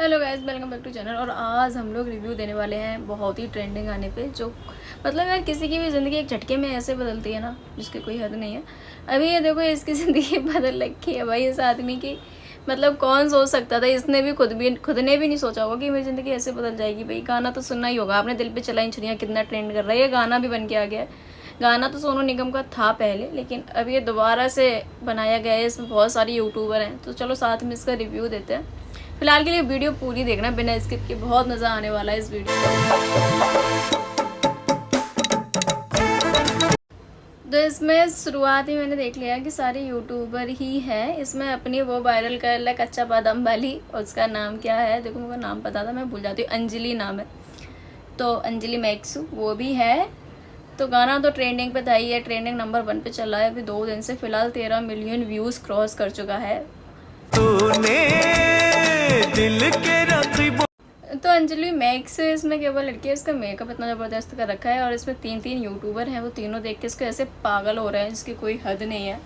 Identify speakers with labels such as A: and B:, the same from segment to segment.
A: Hello guys, welcome back to channel. और आज हम लोग रिव्यू देने वाले हैं बहुत ही ट्रेंडिंग गाने पे, जो मतलब यार किसी की भी ज़िंदगी एक झटके में ऐसे बदलती है ना, जिसकी कोई हद नहीं है। अभी ये देखो, इसकी ज़िंदगी बदल रखी है भाई इस आदमी की। मतलब कौन सोच सकता था, इसने भी खुद ने भी नहीं सोचा होगा कि मेरी ज़िंदगी ऐसे बदल जाएगी। भाई गाना तो सुनना ही होगा आपने, दिल पे चलाई छुरियाँ कितना ट्रेंड कर रहा है, ये गाना भी बन के आ गया है। गाना तो सोनू निगम का था पहले, लेकिन अब ये दोबारा से बनाया गया है। इसमें बहुत सारे यूट्यूबर हैं, तो चलो साथ में इसका रिव्यू देते हैं। फिलहाल के लिए वीडियो पूरी देखना बिना स्किप के, बहुत मज़ा आने वाला है इस वीडियो में। तो इसमें शुरुआत ही मैंने देख लिया कि सारे यूट्यूबर ही हैं। इसमें अपनी वो वायरल कर रहा है कच्चा बादाम वाली, और उसका नाम क्या है देखो, मुझे नाम पता था मैं भूल जाती हूँ, अंजलि नाम है। तो अंजलि मैक्सू वो भी है। तो गाना तो ट्रेंडिंग पे था ही है, ट्रेंडिंग नंबर 1 पे चला है अभी 2 दिन से। फिलहाल 13 मिलियन व्यूज़ क्रॉस कर चुका है। दिल के तो अंजलि मैक्स इसमें केवल लड़की है, इसका मेकअप इतना ज़बरदस्त कर रखा है। और इसमें 3 यूट्यूबर हैं, वो तीनों देख के इसको ऐसे पागल हो रहे हैं जिसकी कोई हद नहीं है।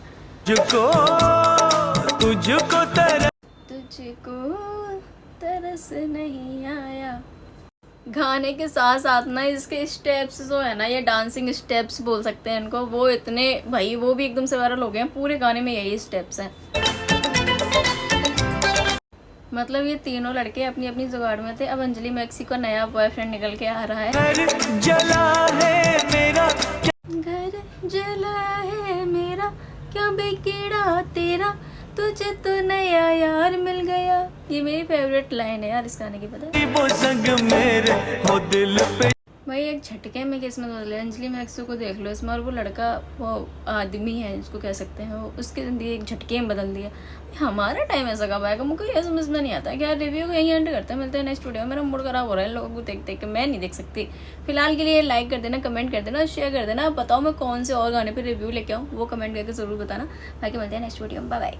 A: तुझको तरस नहीं आया। गाने के साथ साथ ना इसके स्टेप्स जो है ना, ये डांसिंग स्टेप्स बोल सकते हैं इनको, वो इतने भाई वो भी एकदम से वायरल हो गए हैं। पूरे गाने में यही स्टेप्स हैं। मतलब ये तीनों लड़के अपनी अपनी जुगाड़ में थे। अब अंजलि मैक्सी को नया बॉयफ्रेंड निकल के आ रहा है। घर जला है मेरा क्या बिगड़ा तेरा, तुझे तो नया यार मिल गया। ये मेरी फेवरेट लाइन है यार इस गाने की, पता है भाई। एक झटके में किस्मत बदले। अंजलि मैक्सू को देख लो इसमें, और वो लड़का वो आदमी है जिसको कह सकते हैं, वो उसकी ज़िंदगी एक झटके में बदल दिया। हमारा टाइम ऐसा कब आएगा, मुझे ये समझ में नहीं आता है। क्या रिव्यू को यहीं एंड करते हैं, मिलते हैं नेक्स्ट वीडियो में। मेरा मूड खराब हो रहा है लोगों को देख देख के, मैं नहीं देख सकती। फिलहाल के लिए लाइक कर देना, कमेंट कर देना, शेयर कर देना। बताओ मैं कौन से और गाने पर रिव्यू लेके आऊँ, वो कमेंट करके ज़रूर बताना। बाकी मिलते हैं नेक्स्ट वीडियो में, बाय बाय।